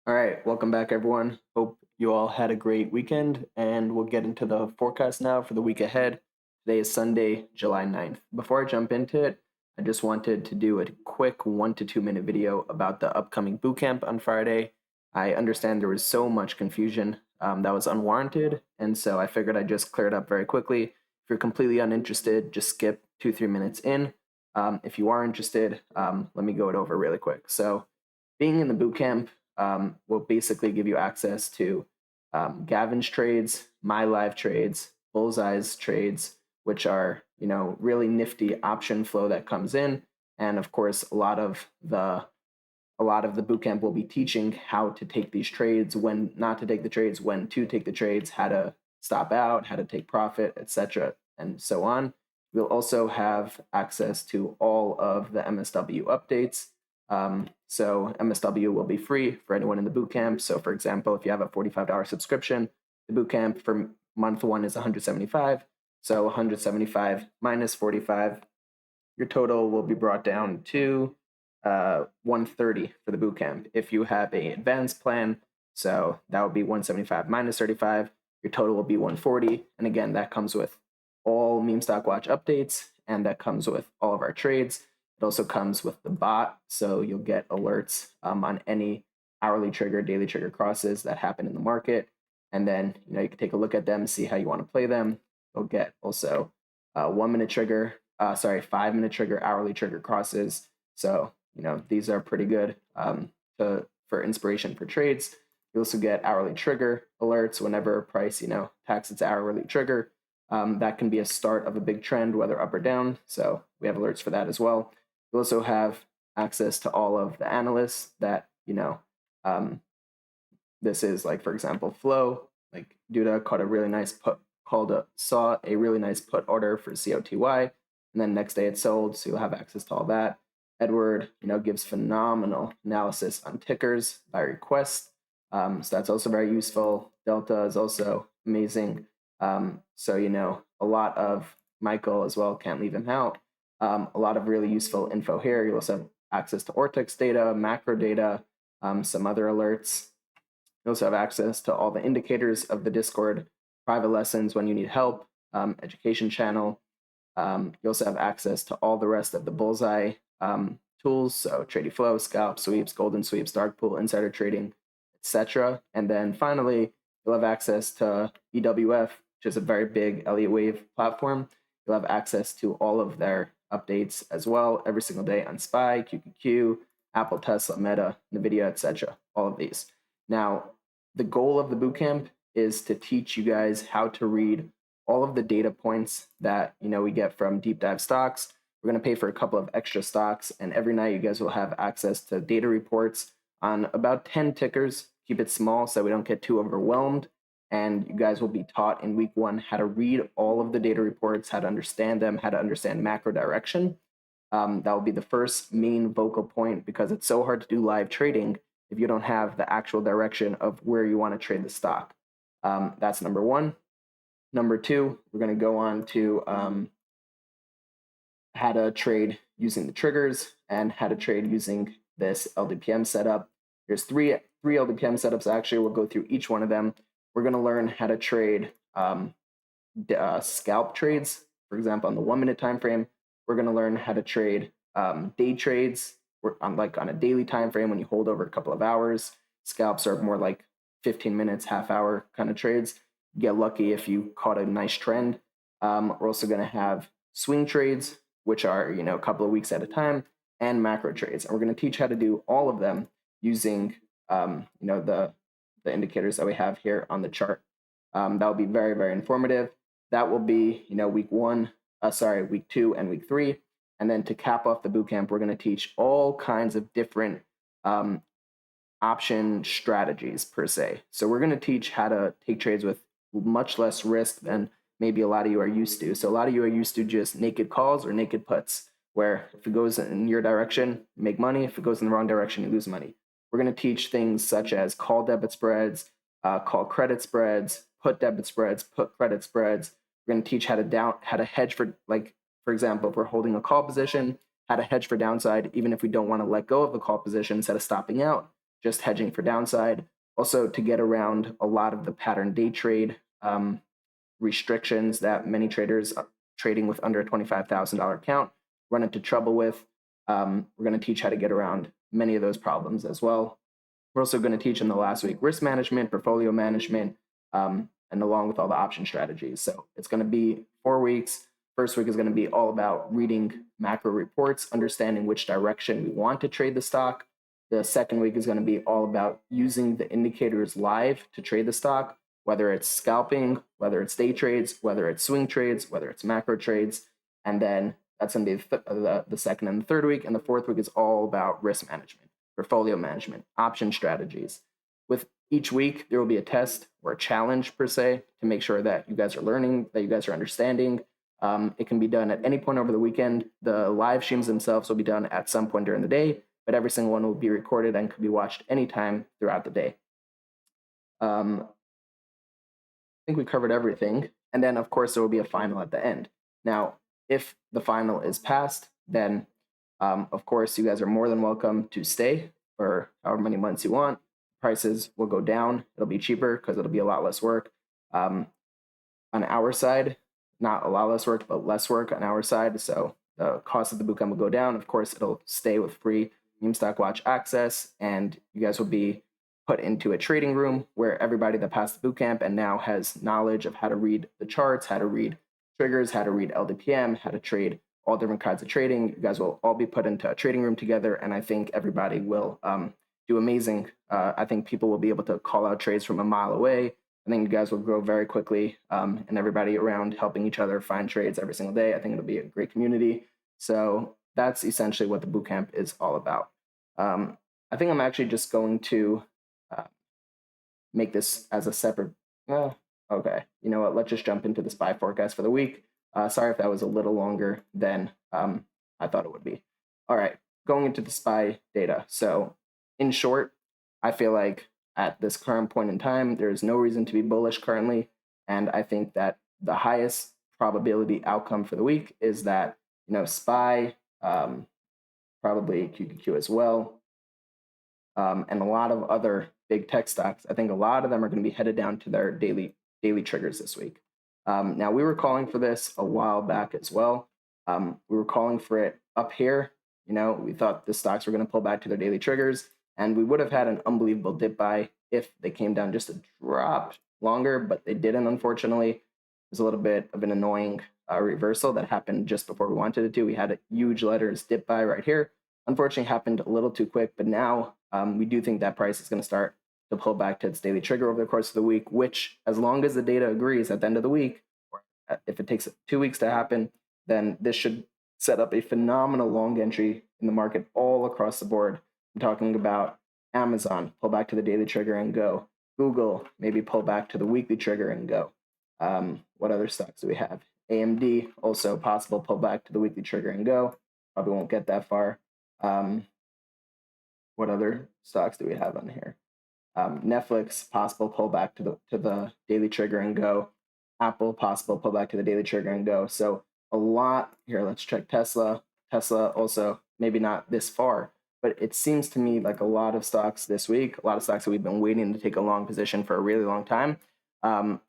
All right, welcome back, everyone. Hope you all had a great weekend, and we'll get into the forecast now for the week ahead. Today is Sunday, July 9th. Before I jump into it, I just wanted to do a quick 1 to 2 minute video about the upcoming bootcamp on Friday. I understand there was so much confusion that was unwarranted, and so I figured I'd just clear it up very quickly. If you're completely uninterested, just skip 2-3 minutes in. If you are interested, let me go it over really quick. So, being in the bootcamp will basically give you access to Gavin's trades, my live trades, Bullseye's trades, which are really nifty option flow that comes in, and of course a lot of the bootcamp will be teaching how to take these trades, when not to take the trades, when to take the trades, how to stop out, how to take profit, etc., and so on. We'll also have access to all of the MSW updates. So MSW will be free for anyone in the bootcamp. So for example, if you have a $45 subscription, the bootcamp for month one is $175. So 175 minus 45, your total will be brought down to 130 for the bootcamp. If you have a advanced plan, so that would be 175 minus 35, your total will be 140. And again, that comes with all meme stock watch updates, and that comes with all of our trades. It also comes with the bot, so you'll get alerts on any hourly trigger, daily trigger crosses that happen in the market. And then you can take a look at them, see how you want to play them. You'll get also 1 minute trigger, 5 minute trigger, hourly trigger crosses. So these are pretty good for inspiration for trades. You also get hourly trigger alerts whenever price tacks its hourly trigger. That can be a start of a big trend, whether up or down. So we have alerts for that as well. You also have access to all of the analysts that this is, like, for example, Flow. Like Duda caught a really nice saw a really nice put order for COTY, and then next day it sold. So you'll have access to all that. Edward, gives phenomenal analysis on tickers by request. So that's also very useful. Delta is also amazing. So a lot of Michael as well, can't leave him out. A lot of really useful info here. You also have access to Ortex data, macro data, some other alerts. You also have access to all the indicators of the Discord, private lessons when you need help, education channel. You also have access to all the rest of the Bullseye tools, so Trading Flow, Scalp, Sweeps, Golden Sweeps, Dark Pool, Insider Trading, etc. And then finally, you'll have access to EWF, which is a very big Elliott Wave platform. You'll have access to all of their updates as well every single day on SPY, QQQ, Apple, Tesla, Meta, NVIDIA, etc. All of these. Now, the goal of the bootcamp is to teach you guys how to read all of the data points that we get from deep dive stocks. We're going to pay for a couple of extra stocks, and every night you guys will have access to data reports on about 10 tickers. Keep it small so we don't get too overwhelmed. And you guys will be taught in week one how to read all of the data reports, how to understand them, how to understand macro direction. That will be the first main vocal point, because it's so hard to do live trading if you don't have the actual direction of where you want to trade the stock. That's number one. Number two, we're going to go on to how to trade using the triggers and how to trade using this LDPM setup. There's three LDPM setups actually. We'll go through each one of them. We're going to learn how to trade scalp trades, for example, on the 1 minute time frame. We're going to learn how to trade day trades on a daily time frame when you hold over a couple of hours. Scalps are more like 15 minutes, half hour kind of trades. Get lucky if you caught a nice trend. We're also going to have swing trades, which are a couple of weeks at a time, and macro trades. And we're going to teach how to do all of them using the indicators that we have here on the chart. That will be very, very informative. That will be week 2 and week 3. And then to cap off the bootcamp, we're going to teach all kinds of different option strategies per se. So we're going to teach how to take trades with much less risk than maybe a lot of you are used to. So a lot of you are used to just naked calls or naked puts, where if it goes in your direction, you make money. If it goes in the wrong direction, you lose money. We're going to teach things such as call debit spreads, call credit spreads, put debit spreads, put credit spreads. We're going to teach how to hedge for example, if we're holding a call position, how to hedge for downside, even if we don't want to let go of the call position instead of stopping out. just hedging for downside. Also, to get around a lot of the pattern day trade restrictions that many traders trading with under a $25,000 account run into trouble with. We're going to teach how to get around many of those problems as well. We're also going to teach in the last week risk management, portfolio management, and along with all the option strategies. So it's going to be 4 weeks. First week is going to be all about reading macro reports, understanding which direction we want to trade the stock. The second week is going to be all about using the indicators live to trade the stock, whether it's scalping, whether it's day trades, whether it's swing trades, whether it's macro trades. And then that's going to be the second and the third week. And the fourth week is all about risk management, portfolio management, option strategies. With each week, there will be a test or a challenge per se to make sure that you guys are learning, that you guys are understanding. It can be done at any point over the weekend. The live streams themselves will be done at some point during the day, but every single one will be recorded and can be watched anytime throughout the day. I think we covered everything. And then, of course, there will be a final at the end. Now, if the final is passed, then, of course, you guys are more than welcome to stay for however many months you want. Prices will go down. It'll be cheaper because it'll be a lot less work. On our side, not a lot less work, but less work on our side. So the cost of the bootcamp will go down. Of course, it'll stay with free meme stock watch access, and you guys will be put into a trading room where everybody that passed the bootcamp and now has knowledge of how to read the charts, how to read triggers, how to read LDPM, how to trade all different kinds of trading. You guys will all be put into a trading room together, and I think everybody will do amazing. I think people will be able to call out trades from a mile away. I think you guys will grow very quickly, and everybody around helping each other find trades every single day. I think it'll be a great community. So that's essentially what the bootcamp is all about. I think I'm actually just going to make this as a separate. Okay, you know what? Let's just jump into the SPY forecast for the week. Sorry if that was a little longer than I thought it would be. All right, going into the SPY data. So in short, I feel like at this current point in time, there is no reason to be bullish currently. And I think that the highest probability outcome for the week is that, SPY, probably QQQ as well, and a lot of other big tech stocks. I think a lot of them are going to be headed down to their daily triggers this week. Now, we were calling for this a while back as well. We were calling for it up here. We thought the stocks were going to pull back to their daily triggers, and we would have had an unbelievable dip buy if they came down just a drop longer, but they didn't, unfortunately. It was a little bit of an annoying reversal that happened just before we wanted it to. We had a huge letters dip buy right here. Unfortunately, happened a little too quick, but now we do think that price is going to start to pull back to its daily trigger over the course of the week, which, as long as the data agrees at the end of the week, or if it takes 2 weeks to happen, then this should set up a phenomenal long entry in the market all across the board. I'm talking about Amazon, pull back to the daily trigger and go. Google, maybe pull back to the weekly trigger and go. What other stocks do we have? AMD, also possible pull back to the weekly trigger and go. Probably won't get that far. What other stocks do we have on here? Netflix, possible pullback to the daily trigger and go. Apple, possible pullback to the daily trigger and go. So a lot here. Let's check Tesla. Tesla also maybe not this far, but it seems to me like a lot of stocks this week, a lot of stocks that we've been waiting to take a long position for a really long time,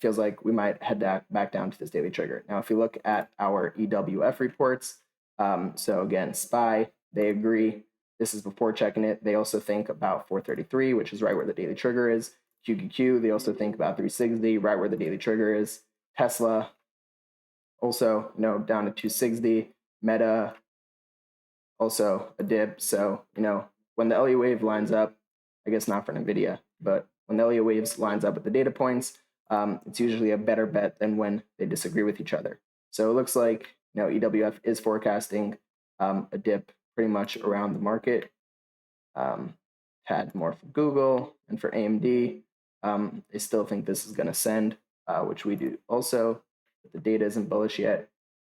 feels like we might head back down to this daily trigger. Now, if you look at our EWF reports, so again, SPY, they agree. This is before checking it. They also think about 433, which is right where the daily trigger is. QQQ, they also think about 360, right where the daily trigger is. Tesla, also, down to 260. Meta, also a dip. So, when the Elliott wave lines up, I guess not for NVIDIA, but when the Elliott waves lines up with the data points, it's usually a better bet than when they disagree with each other. So it looks like, EWF is forecasting a dip pretty much around the market. Had more for Google and for AMD. They still think this is going to send, which we do also. But the data isn't bullish yet.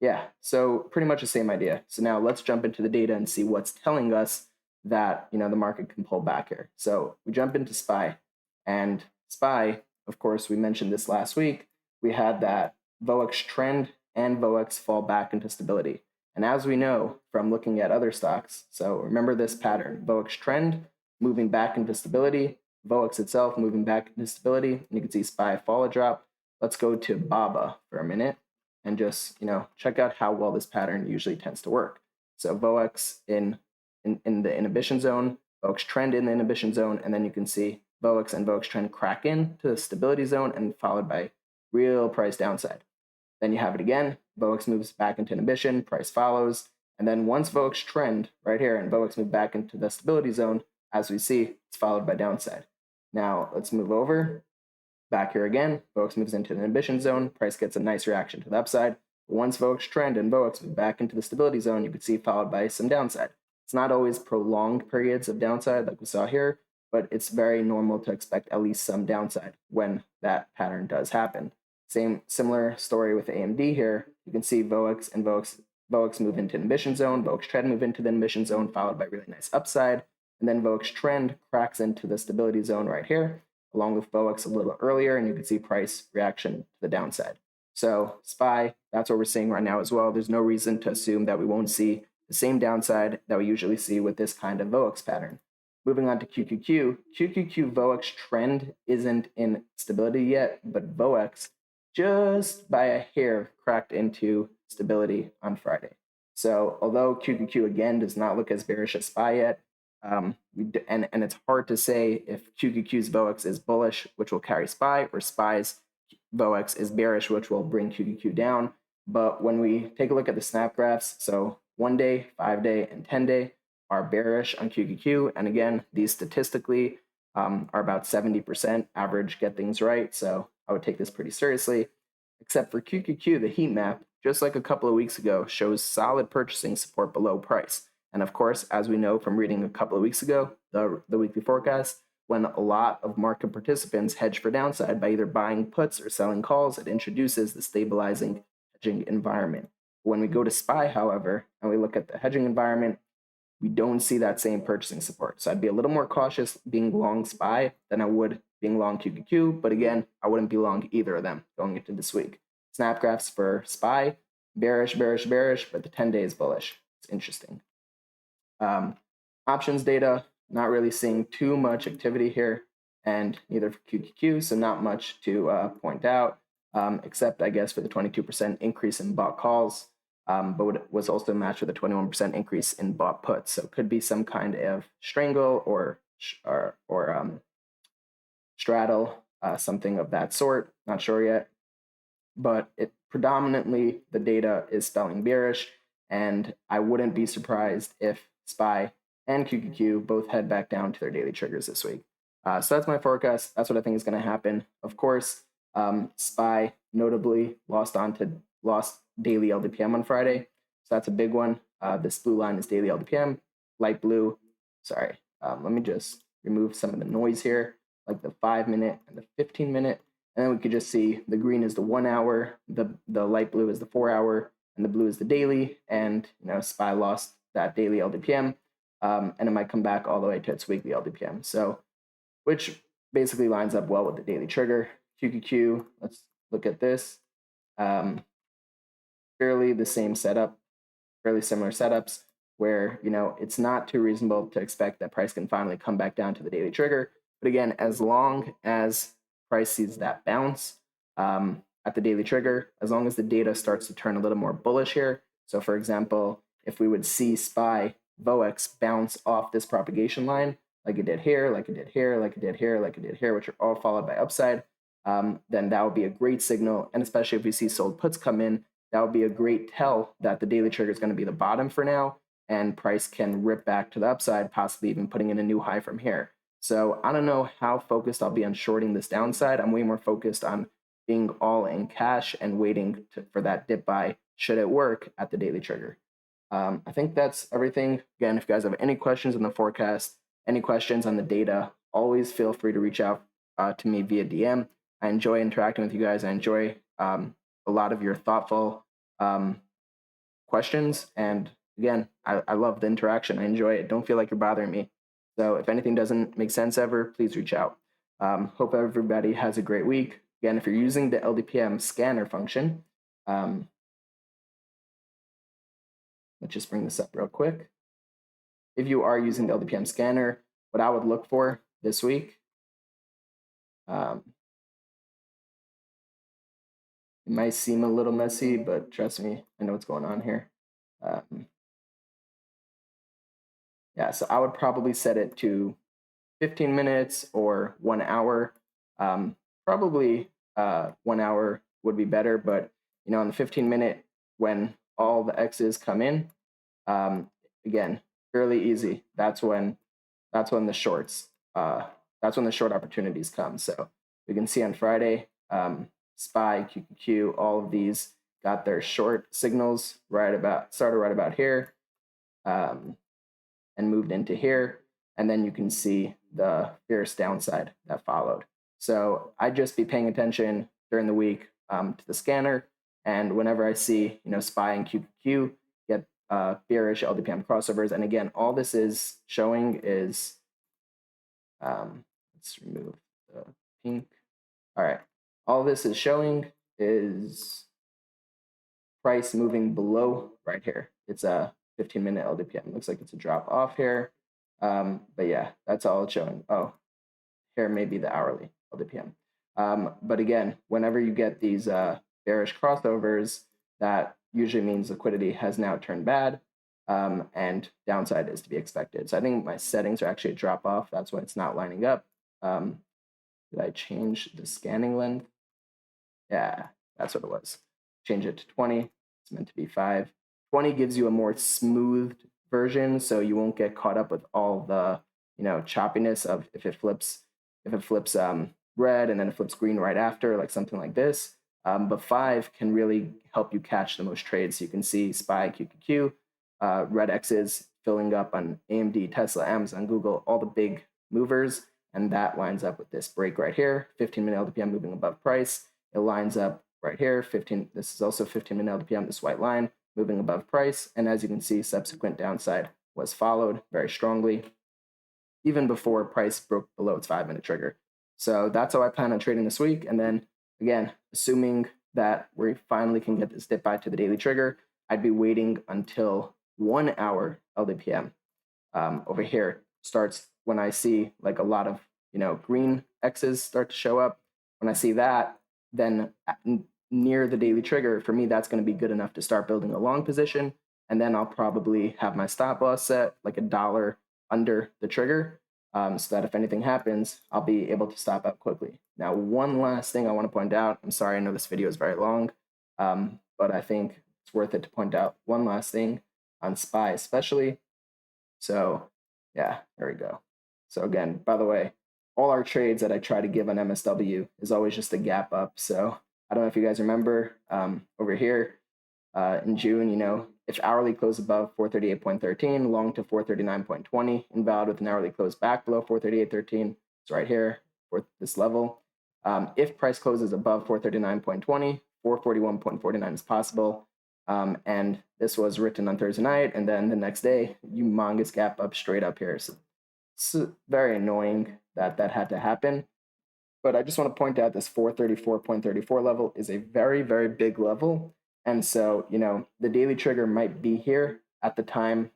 Yeah, so pretty much the same idea. So now let's jump into the data and see what's telling us that, the market can pull back here. So we jump into SPY. And SPY, of course, we mentioned this last week. We had that VOX trend and VOX fall back into stability. And as we know from looking at other stocks, so remember this pattern, VOX trend, moving back into stability, VOX itself moving back into stability, and you can see SPY follow drop. Let's go to BABA for a minute and just check out how well this pattern usually tends to work. So VOX in the inhibition zone, VOX trend in the inhibition zone, and then you can see VOX and VOX trend crack into the stability zone and followed by real price downside. Then you have it again, VOX moves back into inhibition, price follows, and then once VOX trend right here and VOX move back into the stability zone, as we see, it's followed by downside. Now let's move over, back here again, VOX moves into the inhibition zone, price gets a nice reaction to the upside. Once VOX trend and VOX move back into the stability zone, you can see followed by some downside. It's not always prolonged periods of downside like we saw here, but it's very normal to expect at least some downside when that pattern does happen. Similar story with AMD here. You can see VOX and VOX move into inhibition zone, VOX trend move into the inhibition zone, followed by really nice upside, and then VOX trend cracks into the stability zone right here, along with VOX a little earlier, and you can see price reaction to the downside. So SPY, that's what we're seeing right now as well. There's no reason to assume that we won't see the same downside that we usually see with this kind of VOX pattern. Moving on to QQQ, QQQ VOX trend isn't in stability yet, but VOX just by a hair cracked into stability on Friday. So although QQQ again does not look as bearish as SPY yet, and it's hard to say if QQQ's VOX is bullish, which will carry SPY, or SPY's VOX is bearish, which will bring QQQ down. But when we take a look at the snap graphs, so 1 day, 5 day, and 10 day are bearish on QQQ. And again, these statistically are about 70% average get things right. So I would take this pretty seriously. Except for QQQ, the heat map, just like a couple of weeks ago, shows solid purchasing support below price. And of course, as we know from reading a couple of weeks ago, the weekly forecast, when a lot of market participants hedge for downside by either buying puts or selling calls, it introduces the stabilizing hedging environment. When we go to SPY, however, and we look at the hedging environment, we don't see that same purchasing support. So I'd be a little more cautious being long SPY than I would being long QQQ. But again, I wouldn't be long either of them going into this week. Snap graphs for SPY, bearish, bearish, bearish, but the 10 day is bullish. It's interesting. Options data, not really seeing too much activity here, and neither for QQQ, so not much to point out, except I guess for the 22% increase in bought calls, but it was also matched with a 21% increase in bought puts. So it could be some kind of strangle or straddle, something of that sort. Not sure yet, but it predominantly the data is spelling bearish, and I wouldn't be surprised if SPY and QQQ both head back down to their daily triggers this week. So that's my forecast. That's what I think is going to happen. Of course, SPY notably lost daily LDPM on Friday. So that's a big one. This blue line is daily LDPM. Light blue, sorry. Let me just remove some of the noise here, like the 5-minute and the 15-minute. And then we could just see the green is the 1 hour, the light blue is the 4 hour, and the blue is the daily. And SPY lost that daily LDPM. And it might come back all the way to its weekly LDPM. So, which basically lines up well with the daily trigger. QQQ, let's look at this. Fairly the same setup, fairly similar setups where, it's not too reasonable to expect that price can finally come back down to the daily trigger. But again, as long as price sees that bounce at the daily trigger, as long as the data starts to turn a little more bullish here. So for example, if we would see SPY VOX bounce off this propagation line, like it did here, like it did here, like it did here, like it did here, which are all followed by upside, then that would be a great signal. And especially if we see sold puts come in, that would be a great tell that the daily trigger is going to be the bottom for now, and price can rip back to the upside, possibly even putting in a new high from here. So I don't know how focused I'll be on shorting this downside. I'm way more focused on being all in cash and waiting for that dip buy should it work at the daily trigger. I think that's everything. Again, if you guys have any questions on the forecast, any questions on the data, always feel free to reach out to me via DM. I enjoy interacting with you guys. I enjoy a lot of your thoughtful questions. And again, I love the interaction. I enjoy it. Don't feel like you're bothering me. So if anything doesn't make sense ever, please reach out. Hope everybody has a great week. Again, if you're using the LDPM scanner function, let's just bring this up real quick. If you are using the LDPM scanner, what I would look for this week, it might seem a little messy, but trust me, I know what's going on here. Yeah, so I would probably set it to 15 minutes or 1 hour. Probably 1 hour would be better, but in the 15-minute, when all the X's come in, again, fairly easy. That's when the shorts, that's when the short opportunities come. So we can see on Friday, SPY, QQQ, all of these got their short signals started right about here, and moved into here. And then you can see the fierce downside that followed. So I'd just be paying attention during the week to the scanner. And whenever I see, SPY and QQQ get bearish LDPM crossovers, and again, all this is showing is, let's remove the pink. All right, all this is showing is price moving below right here. It's a 15-minute LDPM. Looks like it's a drop off here. But yeah, that's all it's showing. Oh, here may be the hourly LDPM. But again, whenever you get these bearish crossovers, that usually means liquidity has now turned bad, and downside is to be expected. So I think my settings are actually a drop off. That's why it's not lining up. Did I change the scanning length? Yeah, that's what it was. Change it to 20. It's meant to be 5. 20 gives you a more smoothed version, so you won't get caught up with all the choppiness of if it flips red and then it flips green right after, like something like this. But 5 can really help you catch the most trades. So you can see SPY, QQQ, red X's filling up on AMD, Tesla, Amazon, Google, all the big movers, and that lines up with this break right here, 15-minute LDPM moving above price. It lines up right here, 15. This is also 15-minute LDPM, this white line moving above price. And as you can see, subsequent downside was followed very strongly, even before price broke below its 5-minute trigger. So that's how I plan on trading this week. And then again, assuming that we finally can get this dip back to the daily trigger, I'd be waiting until 1 hour LDPM over here starts when I see like a lot of green X's start to show up. When I see that, then near the daily trigger, for me, that's going to be good enough to start building a long position. And then I'll probably have my stop loss set like $1 under the trigger, so that if anything happens, I'll be able to stop out quickly. Now, one last thing I want to point out. I'm sorry, I know this video is very long, but I think it's worth it to point out one last thing on SPY especially. So yeah, there we go. So again, by the way, all our trades that I try to give on MSW is always just a gap up. So I don't know if you guys remember over here in June, if hourly close above 438.13, long to 439.20, invalid with an hourly close back below 438.13. It's right here for this level. If price closes above 439.20, 441.49 is possible. And this was written on Thursday night, and then the next day, humongous gap up straight up here. So it's very annoying that had to happen. But I just want to point out this 434.34 level is a very, very big level. And so, the daily trigger might be here at the time,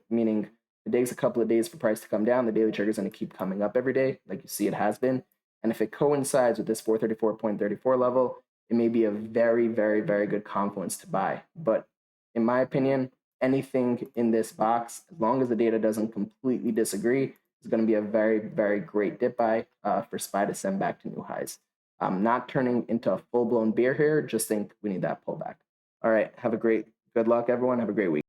meaning it takes a couple of days for price to come down. The daily trigger is going to keep coming up every day, like you see it has been. And if it coincides with this 434.34 level, it may be a very, very, very good confluence to buy. But in my opinion, anything in this box, as long as the data doesn't completely disagree, is going to be a very, very great dip buy for SPY to send back to new highs. Not turning into a full-blown bear here, just think we need that pullback. All right, good luck, everyone. Have a great week.